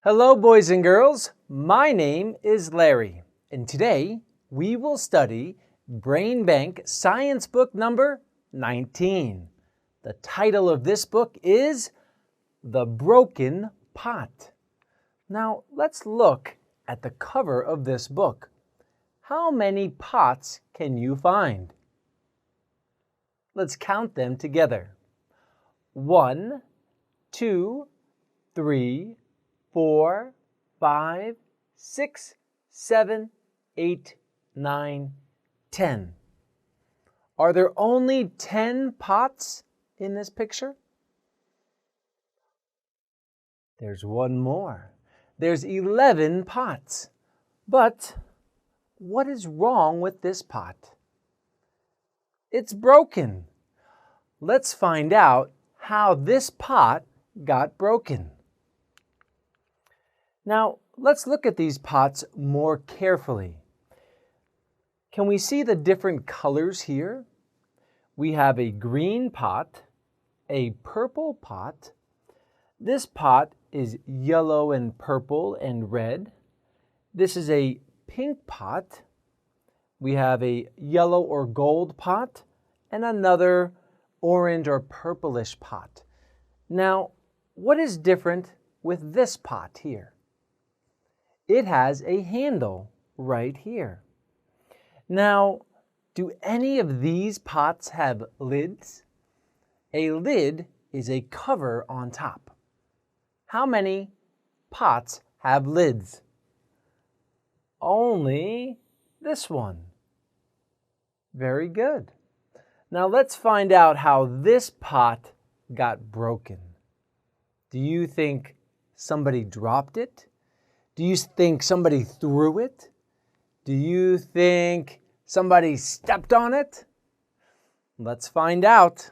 Hello, boys and girls. My name is Larry, and today we will study Brain Bank Science Book number 19. The title of this book is The Broken Pot. Now, let's look at the cover of this book. How many pots can you find? Let's count them together. 1, 2, 3, 4, 5, 6, 7, 8, 9, 10. Are there only 10 pots in this picture? There's one more. There's 11 pots. But what is wrong with this pot? It's broken. Let's find out how this pot got broken. Now, let's look at these pots more carefully. Can we see the different colors here? We have a green pot, a purple pot. This pot is yellow and purple and red. This is a pink pot. We have a yellow or gold pot and another orange or purplish pot. Now, what is different with this pot here? It has a handle right here. Now, do any of these pots have lids? A lid is a cover on top. How many pots have lids? Only this one. Very good. Now let's find out how this pot got broken. Do you think somebody dropped it? Do you think somebody threw it? Do you think somebody stepped on it? Let's find out.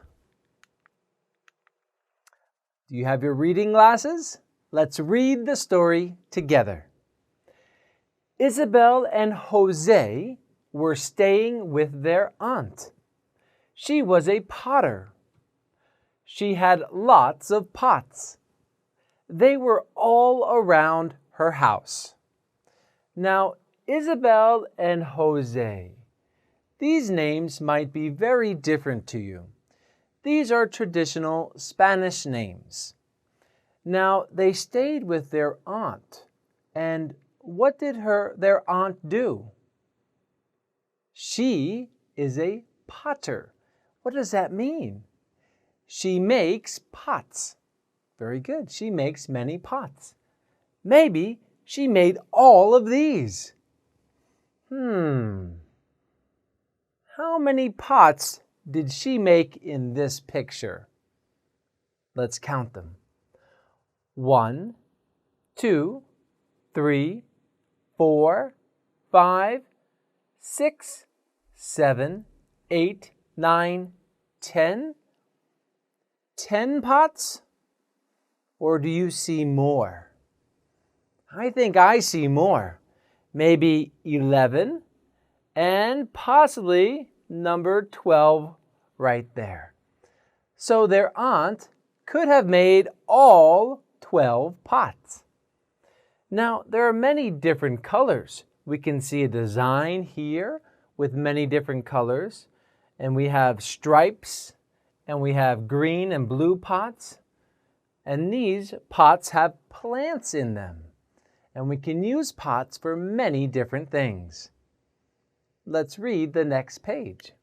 Do you have your reading glasses? Let's read the story together. Isabel and José were staying with their aunt. She was a potter. She had lots of pots. They were all around her house. Now, Isabel and José, these names might be very different to you. These are traditional Spanish names. Now, they stayed with their aunt. And what did their aunt do? She is a potter. What does that mean? She makes pots. Very good. She makes many pots. Maybe she made all of these. How many pots did she make in this picture? Let's count them. 1, 2, 3, 4, 5, 6, 7, 8, 9, 10. 10 pots? Or do you see more? I think I see more. Maybe 11 and possibly number 12 right there. So their aunt could have made all 12 pots. Now, there are many different colors. We can see a design here with many different colors. And we have stripes, and we have green and blue pots. And these pots have plants in them. And we can use pots for many different things. Let's read the next page.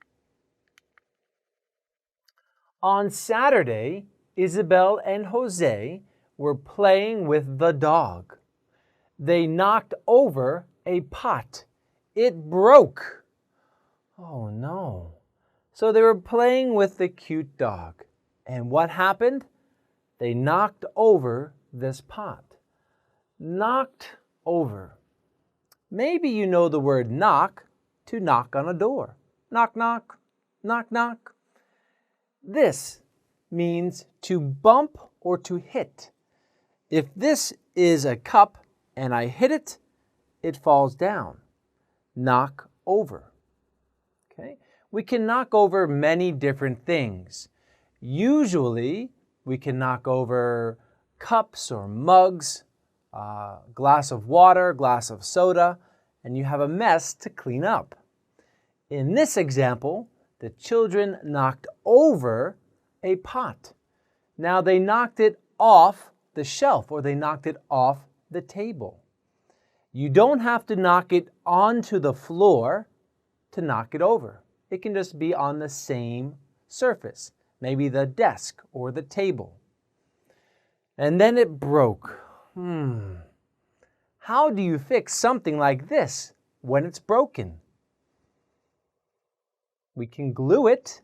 On Saturday, Isabel and José were playing with the dog. They knocked over a pot. It broke. Oh no. So they were playing with the cute dog. And what happened? They knocked over this pot. Knocked over. Maybe you know the word knock, to knock on a door. Knock, knock, knock, knock. This means to bump or to hit. If this is a cup and I hit it, it falls down. Knock over. Okay? We can knock over many different things. Usually, we can knock over cups or mugs, glass of water, glass of soda, and you have a mess to clean up. In this example, the children knocked over a pot. Now they knocked it off the shelf, or they knocked it off the table. You don't have to knock it onto the floor to knock it over. It can just be on the same surface, maybe the desk or the table. And then it broke. How do you fix something like this when it's broken? We can glue it,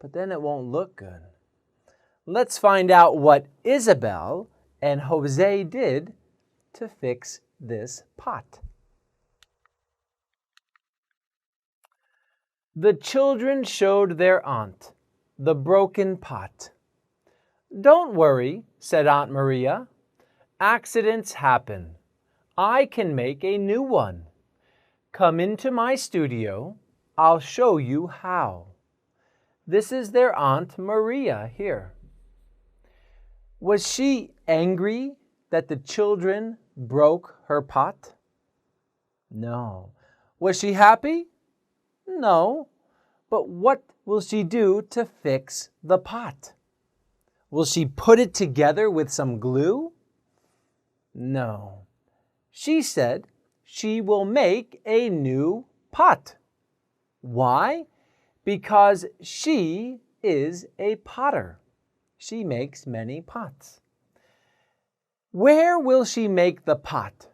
but then it won't look good. Let's find out what Isabel and Jose did to fix this pot. The children showed their aunt the broken pot. "Don't worry," said Aunt Maria. "Accidents happen. I can make a new one. Come into my studio. I'll show you how." This is their Aunt Maria here. Was she angry that the children broke her pot? No. Was she happy? No. But what will she do to fix the pot? Will she put it together with some glue? No. She said she will make a new pot. Why? Because she is a potter. She makes many pots. Where will she make the pot?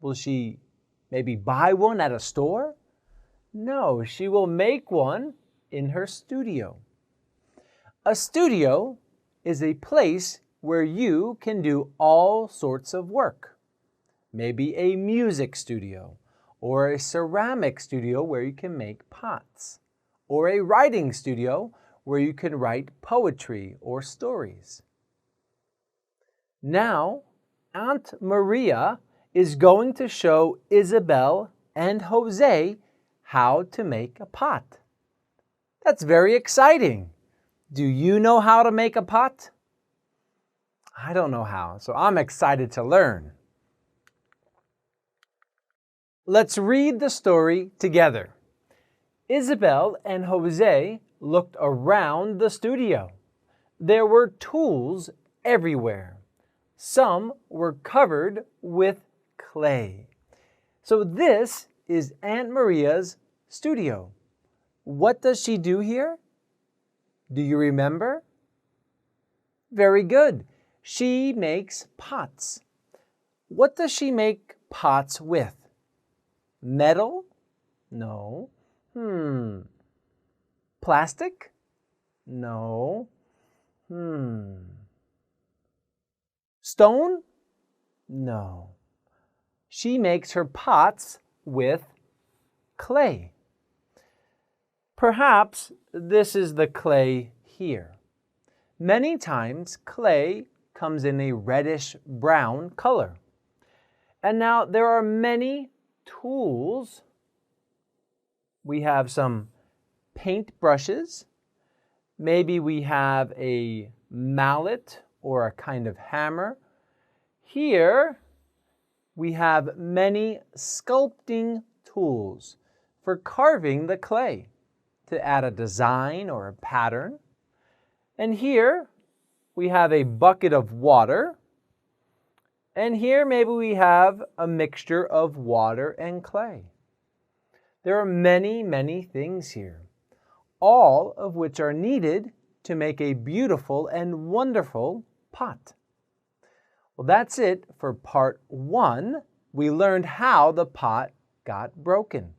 Will she maybe buy one at a store? No, she will make one in her studio. A studio is a place where you can do all sorts of work. Maybe a music studio, or a ceramic studio where you can make pots, or a writing studio where you can write poetry or stories. Now, Aunt Maria is going to show Isabel and Jose how to make a pot. That's very exciting. Do you know how to make a pot? I don't know how, so I'm excited to learn. Let's read the story together. Isabel and Jose looked around the studio. There were tools everywhere. Some were covered with clay. So this is Aunt Maria's studio. What does she do here? Do you remember? Very good. She makes pots. What does she make pots with? Metal? No. Plastic? No. Stone? No. She makes her pots with clay. Perhaps this is the clay here. Many times clay comes in a reddish-brown color. And now there are many tools. We have some paint brushes. Maybe we have a mallet or a kind of hammer. Here we have many sculpting tools for carving the clay to add a design or a pattern. And here we have a bucket of water. And here maybe we have a mixture of water and clay. There are many, many things here, all of which are needed to make a beautiful and wonderful pot. Well, that's it for part 1. We learned how the pot got broken.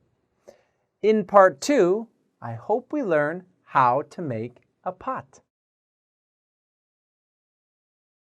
In part 2, I hope we learn how to make a pot.